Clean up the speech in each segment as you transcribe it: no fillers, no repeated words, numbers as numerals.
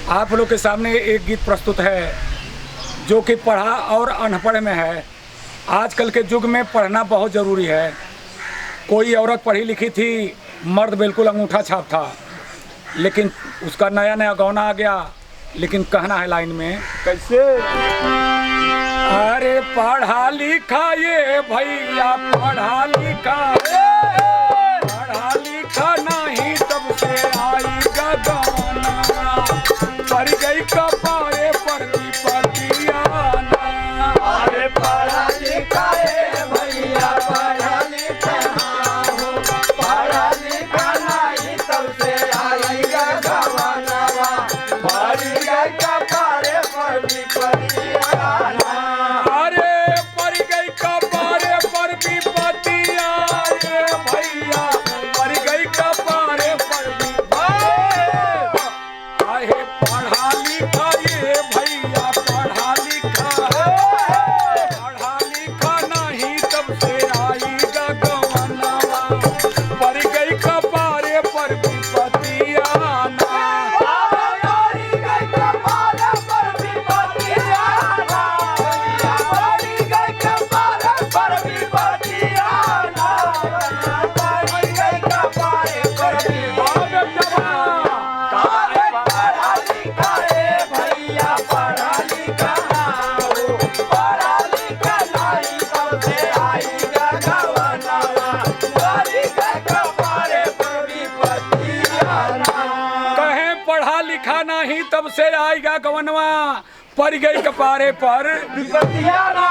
आप लोग के सामने एक गीत प्रस्तुत है जो कि पढ़ा और अनपढ़ में है। आजकल के युग में पढ़ना बहुत ज़रूरी है। कोई औरत पढ़ी लिखी थी, मर्द बिल्कुल अंगूठा छाप था, लेकिन उसका नया नया गौना आ गया। लेकिन कहना है लाइन में कैसे? अरे पढ़ा लिखा ये भैया पढ़ा लिखा नहीं तब से आएगा गवाना, पड़ गई कपारे पर भी पतियाना। अरे पढ़ा लिखा है भैया पढ़ा लिखा हो, पढ़ा लिखा नहीं तब से आएगा गवाना, पड़ गई कपारे पर भी पतियाना। अरे पड़ गई कपारे पर भी पतियाना भैया, पड़ गई कपारे पर भी आहे पढ़ा लिखा ये भैया पढ़ा लिखा नहीं तब से आएगा गवाना, पड़ गई कपारे पर भी पतियाना। पढ़ा लिखा नहीं तब से आएगा गवनवा, पड़ गई कपारे पर पतियाना।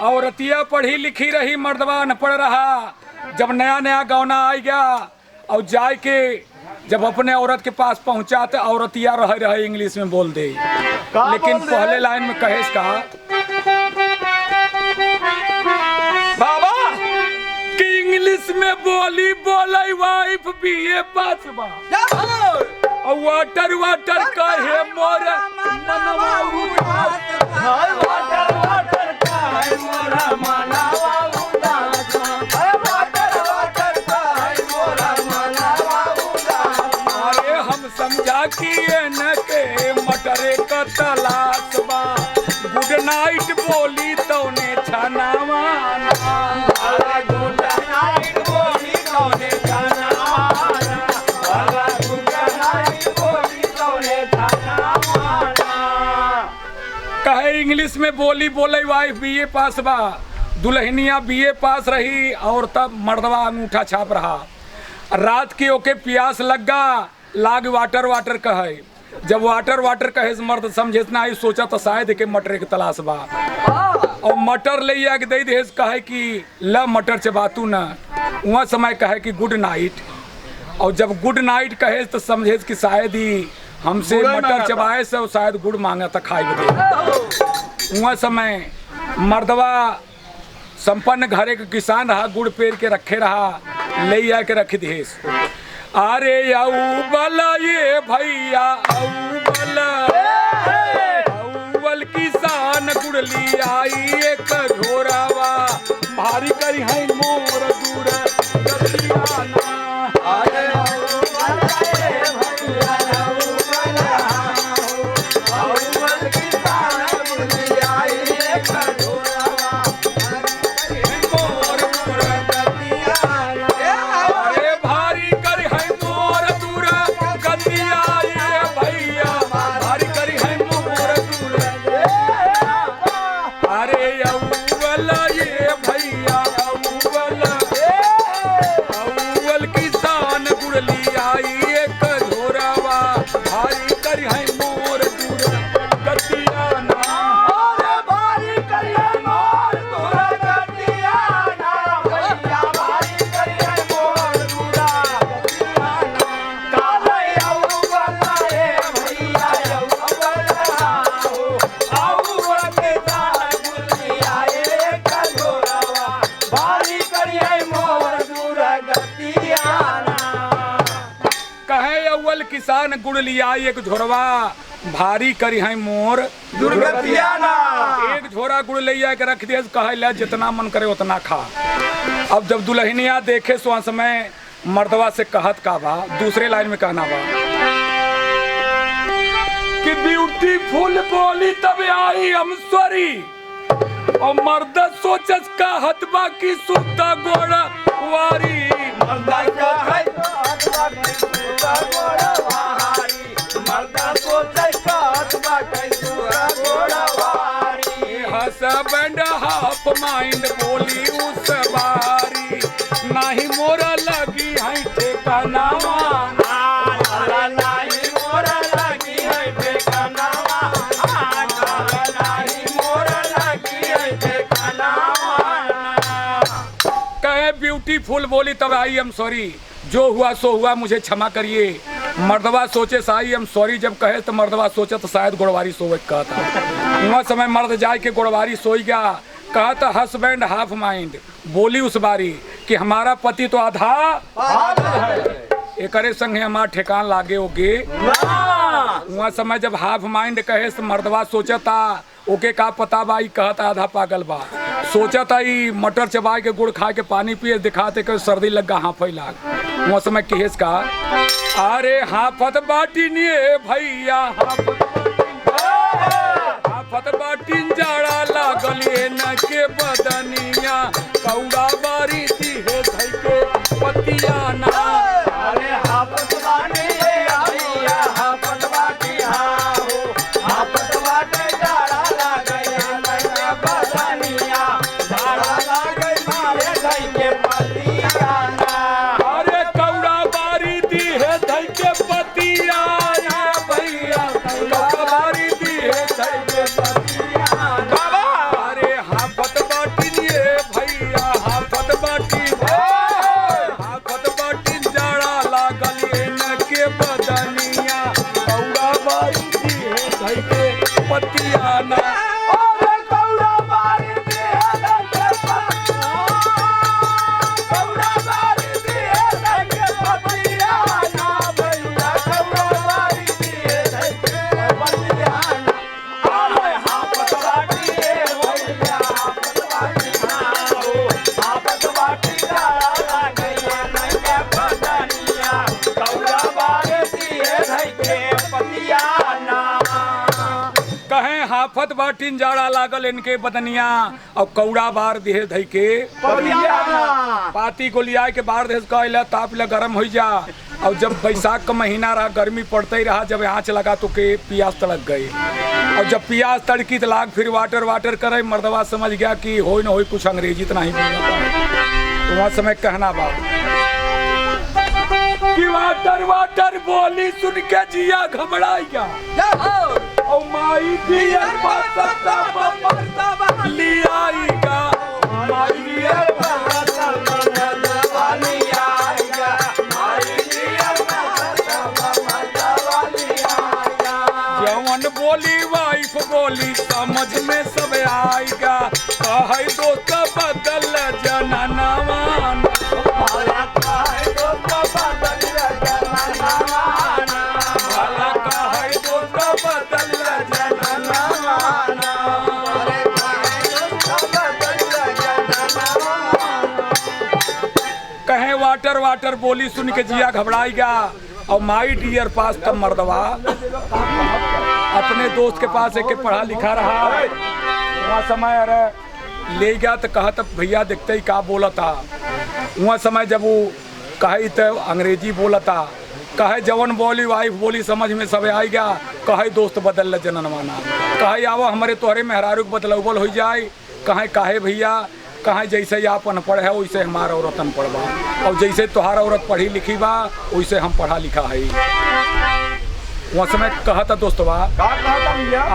औरतिया पढ़ी लिखी रही, मर्दवा न पढ़ रहा। जब नया नया गौना आ गया और जाए के जब अपने औरत के पास पहुंचा तो औरतिया रहे इंग्लिश में बोल दे। लेकिन पहले लाइन में कहेस का बाबा कि इंग्लिश में बोली बोले वाइफ बीए पास बा, वाटर वाटर कहे मोर मनवा उदास। वाटर वाटर कहे मोरा मनवा उदास, वाटर वाटर कहे मोरा मनवा उदास। अरे हम समझा कि न के मटरे का तलाश बा, गुड नाइट बोली तो ने छनावा। अरे गुड नाइट बोली तो ने छनावा, कहे इंग्लिश में बोली बोले वाइफ बीए पास बा, दुल्हनिया बीए पास रही और तब मर्दवा अंगूठा छाप रहा। रात की ओके प्यास लगा, लाग वाटर वाटर कहे। जब वाटर वाटर कहे मर्द समझे ना ही सोचा तो शायद के मटर के तलाश बा, और मटर ले आके दे दे कहे कि ल मटर चबातू ना। वहाँ समय कहे कि गुड नाइट, और जब गुड नाइट कहे तो समझे कि शायद ही हमसे मटर चबाए से शायद गुड़ मांगा था खाए बदे। वहाँ समय मर्दवा संपन्न घरे के किसान रहा, गुड़ पेड़ के रखे रहा, ले आके रख देस। अरे आऊ बला ये भैया औवल किसान गुड़ ली आई एक झोरावा, भारी करी है मोर दूर गतियाना। किसान गुड़ लिया एक झोरवा, भारी करी है मोर दुर्गतियाना। एक झोरा गुड़ ले के रख दिया, कहे ला जितना मन करे उतना खा। अब जब दुल्हनिया देखे सो समय मर्दवा से कहत का बा, दूसरे लाइन में कहना बा कि ब्यूटीफुल बोली तब आई हम सॉरी और मर्द सोचस का हतबा की सुता गोड़ा वारी मर्दा का है हथवा के सूता घोड़ा वारी मर्दा सोचे का हथवा के सूता घोड़ा वारी हसबैंड हाफ माइंड बोली उस बारी नहीं मोरा लगी है ठेकाना आला नहीं मोरा लगी है ठिकानावा आला नहीं मोरा लगी है ठिकानावा कहे ब्यूटीफुल बोली तब आई एम सॉरी जो हुआ सो हुआ मुझे क्षमा करिए मर्दवा सोचे साई एम सॉरी जब कहे तो मर्दवा सोचे तो शायद गोड़वारी सोवे कहता वह समय मर्द जाए के गोड़वारी सोई गया कहा था हस्बैंड हाफ माइंड बोली उस बारी कि हमारा पति तो आधा एकरे संगे हमार ठेकान लागे होगे वहाँ समय जब हाफ माइंड कहे तो मर्दवा सोचा था ओके का पता बा कहता आधा पागल बा सोचा था ई मटर चबाए के गुड़ खा के पानी पिए दिखाते कि सर्दी लगा हाफई लाग वहाँ समय केस का अरे हाफत बाटी निये भैया हाफत बाटी जाड़ा लागल न के बदनिया कौड़ा बारी दी है धई के पतिया ना अरे हापत बाटे भैया हापत बाटी हाओ हापत बाटे जाड़ा लागया नैया बदनिया जाड़ा लागे मारे धई के पतिया ना अरे कौड़ा बारी दी है धई के पतिया ना भैया कौड़ा बारी दी है धई के पतिया बाबा अरे हाफत बाटी दिए भैया हाफत बाटी हाफत बाटी जाड़ा लागल न के बदनिया कौड़ा बारी दी है धई के पतिया ना अरे कौड़ा बारी दी है धई के पतिया कौड़ा बारी दी है धई के पतिया ना भैया कौड़ा बारी दी है धई के पतिया ना अरे हापत बाटी भैया हापत बाटी हाओ हापत बाटी जाड़ा लागया नैया बदनिया कौड़ा बारी दी है धई के पतिया ना कहें हाफत बाटिन जाड़ा लागल इनके बदनिया और कौड़ा बार दिहे धई के पाती को लिया के बाहर देश कहला ताप ला गर्म हो जा और जब बैसाख का महीना रहा गर्मी पड़ते ही रहा जब आँच लगा तो के प्यास तड़क गई और जब प्यास तड़की तो लाग फिर वाटर वाटर करे मर्दवा समझ गया कि हो न हो कुछ अंग्रेजी तो नहीं बोलता तो वहाँ समय कहना बात कि वाटर वाटर बोली सुन के जिया घबराइया और माई डियर लियाईगा माई डियर जवन बोली वाइफ बोली समझ में सब आएगा कहे दोस्त बदल जननवान भला कहे दोस्त बदल जननवान कहे वाटर वाटर बोली सुन के जिया घबराएगा और माई डियर पास तब मर्दवा अपने दोस्त के पास एक पढ़ा लिखा रहा वहाँ समय अरे ले गया तो कहा तब भैया देखते ही का बोला था वहाँ समय जब वो कहे तो अंग्रेजी बोला था कहे जवन बोली वाइफ बोली समझ में सब आई गया कहे दोस्त बदल जननवाना कहे आवो हमारे तोहरे मेहरारू के बदलौबल हो जाए कहे काहे भैया कहे जैसे आप अनपढ़ है वैसे हमारा औरत अनपढ़ बा और जैसे तुम्हारा औरत पढ़ी लिखी बा वैसे हम पढ़ा लिखा है वहाँ समय कहा था दोस्तवा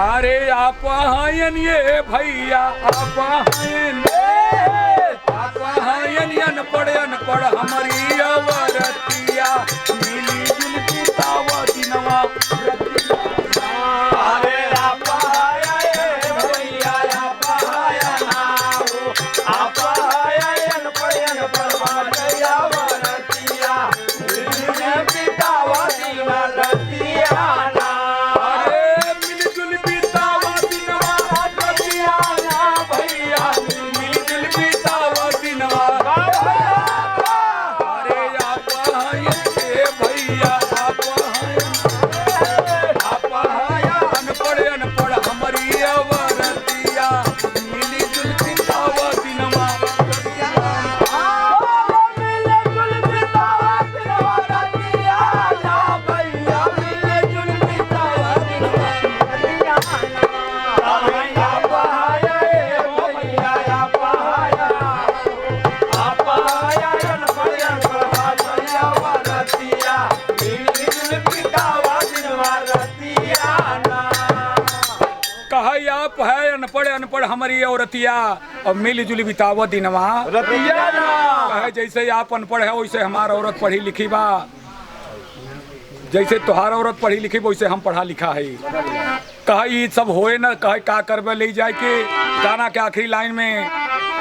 अरे आप हायन ये भैया आप हायन अनपढ़ हमारी अवरतिया मिली जुलती तावा दिनवा अरे आपा भैया आपा अनपढ़ भैया वरतिया पितावा दीना रतिया ना अरे मिलजुल बीतावा दिनवा रतिया ना भैया मिलजुल बीतावा दिनवा अरे आप ये आप है अनपढ़ अनपढ़ हमारी औरतिया और मिली जुली बितावत दिनवा रतिया ना कहे जैसे आप अनपढ़ है वैसे हमार औरत पढ़ी लिखी बा, जैसे तुहार औरत पढ़ी लिखी वैसे हम पढ़ा लिखा है। कहे ये सब होए ना, कहे का करबे ले जाए के गाना के आखिरी लाइन में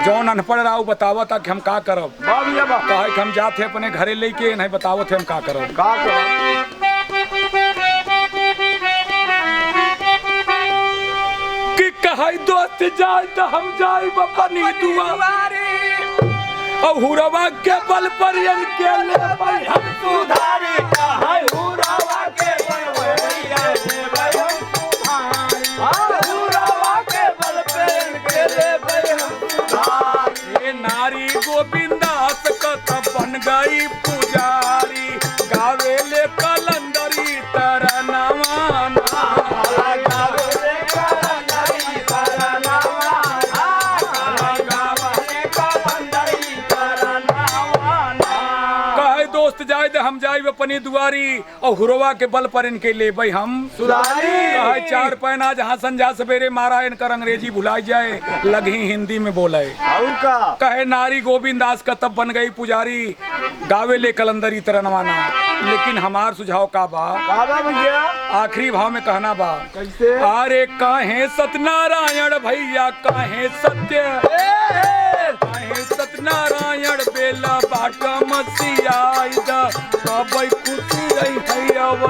जौन अनपढ़ रहा बतावा था कि हम का करब। बाबिया बा कहे कि हम जाते अपने घरे लेके नहीं बतावत है हम का करब। का करो कि कहे दोस्त जाए तो हम जाए अपनी दुआरी और हुरवा के बल पर इनके ले भाई हम सुधारी कहाय हुरावा के बनवैया रे भाई हम सुधारी हुरावा के बल पे इनके ले भाई हम सुधारी। ये नारी गोविंदास का बन गई पुजारी गावे ले कलंदरी तरनवा गावे रे कलंदरी तरनवा गावे रे कलंदरी तरनवा। कहे दोस्त जाए दे हम जाए अपनी दुआरी और हुरवा के बल पर इनके ले भाई हम सुधारी। कहे चार पैना जहाँ संजा सवेरे मारा इनकर अंग्रेजी भुलाई जाए लगी हिंदी में बोले। और का कहे नारी गोविंद दास का तब बन गई पुजारी गावे ले कलंदरी तरनवाना। लेकिन हमार सुझाव का बा बाबा भैया आखिरी भाव में कहना बा कैसे अरे काहे सत्यनारायण भैया काहे सत्य काहे सत्यनारायण बेला बाट मसीहा खुशी रही है अब